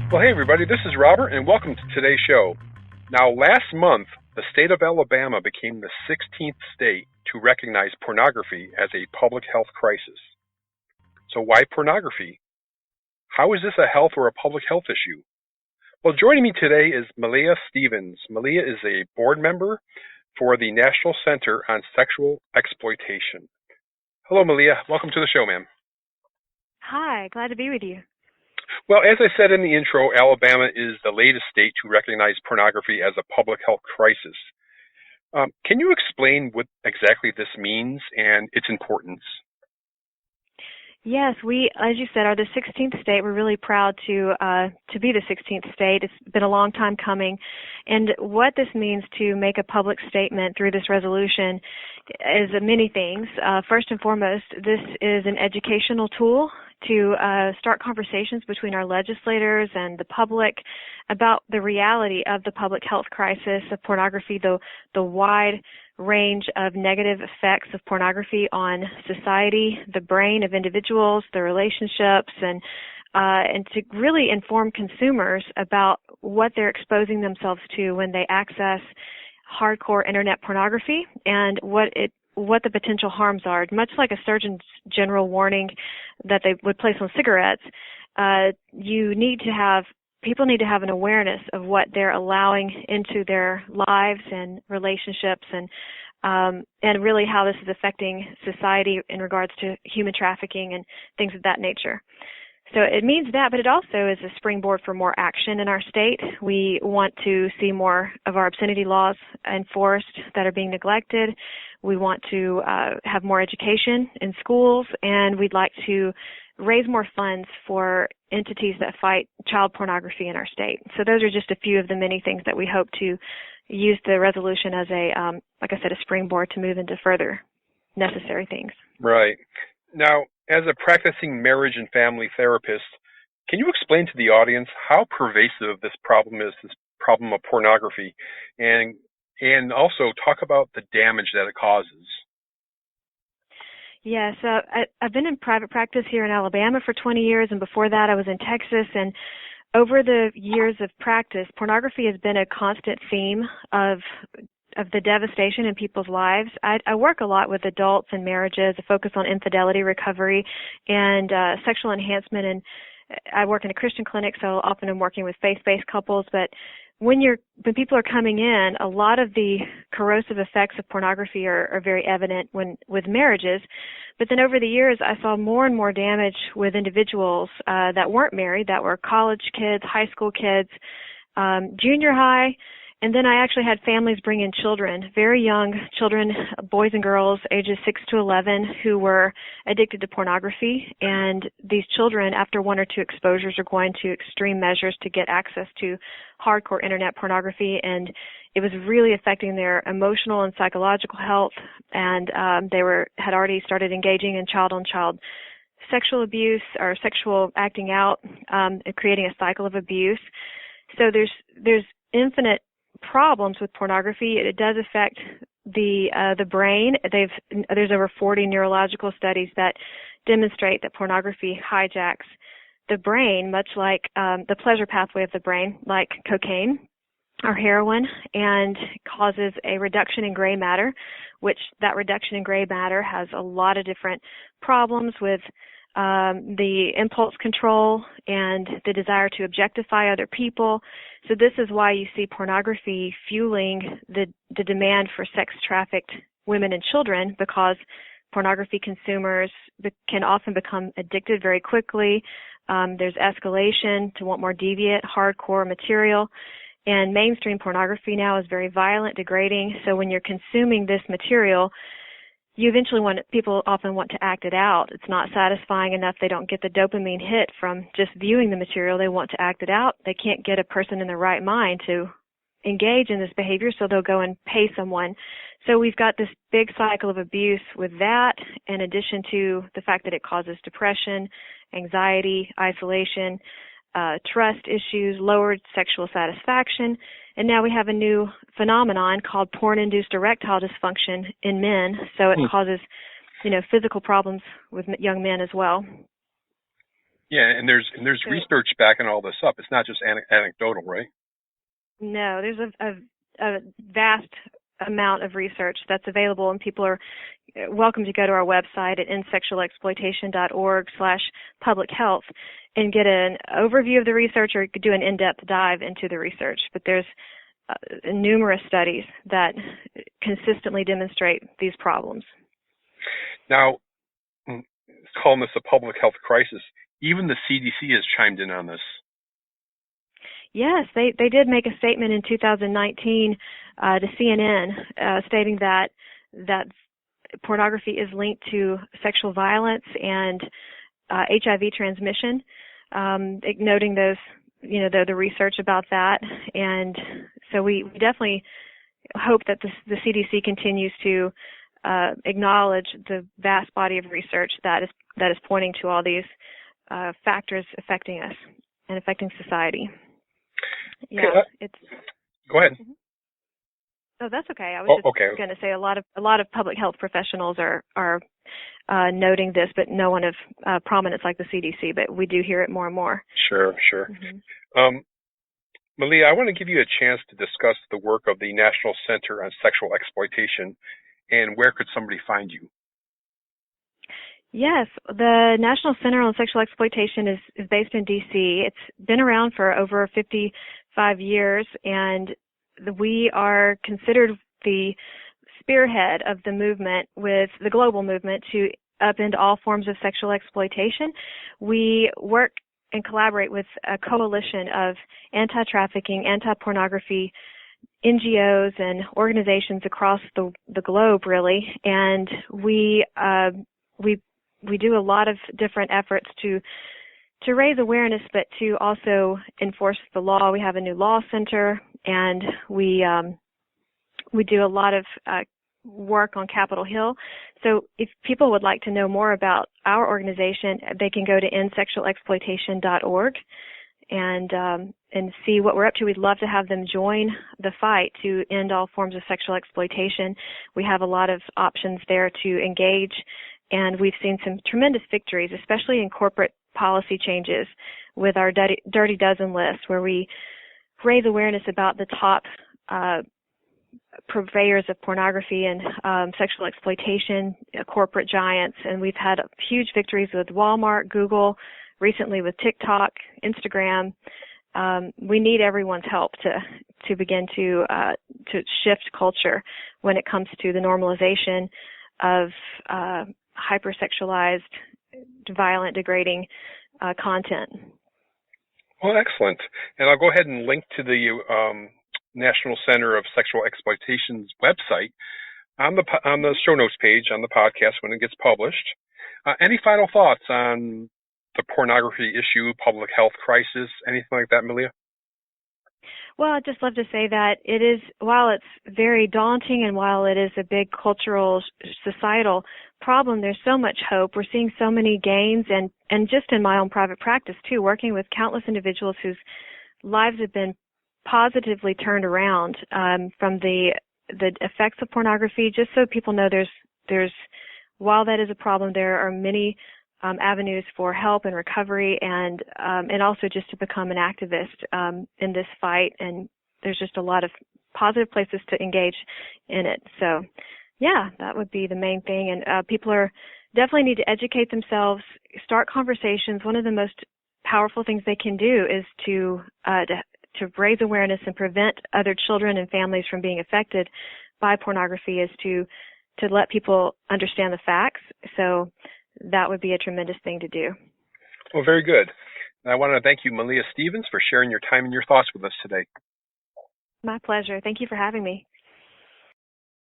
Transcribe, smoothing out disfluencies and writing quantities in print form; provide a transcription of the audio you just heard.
Well, hey, everybody, this is Robert, and welcome to today's show. Now, last month, the state of Alabama became the 16th state to recognize pornography as a public health crisis. So why pornography? How is this a health or a public health issue? Well, joining me today is Melea Stephens. Melea is a board member for the National Center on Sexual Exploitation. Hello, Melea. Welcome to the show, ma'am. Hi, glad to be with you. Well, as I said in the intro, Alabama is the latest state to recognize pornography as a public health crisis. Can you explain what exactly this means and its importance? Yes, we, as you said, are the 16th state. We're really proud to be the 16th state. It's been a long time coming. And what this means to make a public statement through this resolution is many things. First and foremost, this is an educational tool to start conversations between our legislators and the public about the reality of the public health crisis of pornography, the wide range of negative effects of pornography on society, the brain of individuals, their relationships, and to really inform consumers about what they're exposing themselves to when they access hardcore internet pornography and what the potential harms are. Much like a Surgeon General warning that they would place on cigarettes, people need to have an awareness of what they're allowing into their lives and relationships, and really how this is affecting society in regards to human trafficking and things of that nature. So it means that, but it also is a springboard for more action in our state. We want to see more of our obscenity laws enforced that are being neglected. We want to have more education in schools, and we'd like to raise more funds for entities that fight child pornography in our state. So those are just a few of the many things that we hope to use the resolution as like I said, a springboard to move into further necessary things. Right. Now, as a practicing marriage and family therapist, can you explain to the audience how pervasive this problem is, this problem of pornography, and also talk about the damage that it causes? Yes, I've been in private practice here in Alabama for 20 years, and before that I was in Texas, and over the years of practice, pornography has been a constant theme of the devastation in people's lives. I work a lot with adults and marriages, a focus on infidelity recovery and sexual enhancement, and I work in a Christian clinic, so often I'm working with faith-based couples, but when people are coming in, a lot of the corrosive effects of pornography are very evident with marriages. But then over the years, I saw more and more damage with individuals that weren't married, that were college kids, high school kids, junior high. And then I actually had families bring in children, very young children, boys and girls, ages 6 to 11, who were addicted to pornography. And these children, after 1 or 2 exposures, are going to extreme measures to get access to hardcore internet pornography. And it was really affecting their emotional and psychological health. And they had already started engaging in child-on-child sexual abuse or sexual acting out, and creating a cycle of abuse. So there's infinite problems with pornography. It does affect the brain. There's over 40 neurological studies that demonstrate that pornography hijacks the brain, much like the pleasure pathway of the brain, like cocaine or heroin, and causes a reduction in gray matter, which that reduction in gray matter has a lot of different problems with the impulse control and the desire to objectify other people. So this is why you see pornography fueling the demand for sex-trafficked women and children, because pornography consumers can often become addicted very quickly. There's escalation to want more deviant, hardcore material. And mainstream pornography now is very violent, degrading. So when you're consuming this material, people often want to act it out. It's not satisfying enough. They don't get the dopamine hit from just viewing the material. They want to act it out. They can't get a person in their right mind to engage in this behavior, so they'll go and pay someone. So we've got this big cycle of abuse with that, in addition to the fact that it causes depression, anxiety, isolation, trust issues, lowered sexual satisfaction, and now we have a new phenomenon called porn-induced erectile dysfunction in men. So it causes, physical problems with young men as well. Yeah, and there's So, research backing all this up. It's not just anecdotal, right? no, there's a vast amount of research that's available, and people are welcome to go to our website at sexualexploitation.org/public health and get an overview of the research, or do an in-depth dive into the research. But there's numerous studies that consistently demonstrate these problems. Now, calling this a public health crisis, even the CDC has chimed in on this. Yes, they did make a statement in 2019 to CNN stating that pornography is linked to sexual violence and HIV transmission, noting those, the research about that. And so we definitely hope that the CDC continues to acknowledge the vast body of research that is pointing to all these factors affecting us and affecting society. Yeah, okay, go ahead. Oh, that's okay. I was just going to say a lot of public health professionals are noting this, but no one of prominence like the CDC. But we do hear it more and more. Sure. Mm-hmm. Melea, I want to give you a chance to discuss the work of the National Center on Sexual Exploitation, and where could somebody find you? Yes, the National Center on Sexual Exploitation is based in D.C. It's been around for over 55 years, and we are considered the spearhead of the movement, with the global movement to upend all forms of sexual exploitation. We work and collaborate with a coalition of anti-trafficking, anti-pornography NGOs and organizations across the globe, really, and we do a lot of different efforts to raise awareness, but to also enforce the law. We have a new law center, and we do a lot of work on Capitol Hill. So if people would like to know more about our organization, they can go to endsexualexploitation.org and see what we're up to. We'd love to have them join the fight to end all forms of sexual exploitation. We have a lot of options there to engage, and we've seen some tremendous victories, especially in corporate policy changes with our Dirty Dozen list, where we raise awareness about the top purveyors of pornography and sexual exploitation, corporate giants, and we've had huge victories with Walmart, Google, recently with TikTok, Instagram. We need everyone's help to begin to shift culture when it comes to the normalization of hypersexualized, violent, degrading content. Well, excellent. And I'll go ahead and link to the National Center of Sexual Exploitation's website on the show notes page on the podcast when it gets published. Any final thoughts on the pornography issue, public health crisis, anything like that, Melea? Well, I'd just love to say that it is, while it's very daunting and while it is a big cultural, societal problem, there's so much hope. We're seeing so many gains, and just in my own private practice too, working with countless individuals whose lives have been positively turned around from the effects of pornography. Just so people know, there's while that is a problem, there are many avenues for help and recovery, and also just to become an activist in this fight. And there's just a lot of positive places to engage in it. So, yeah, that would be the main thing. And people definitely need to educate themselves, start conversations. One of the most powerful things they can do is to raise awareness and prevent other children and families from being affected by pornography, is to let people understand the facts. So that would be a tremendous thing to do. Well, very good. And I want to thank you, Melea Stephens, for sharing your time and your thoughts with us today. My pleasure. Thank you for having me.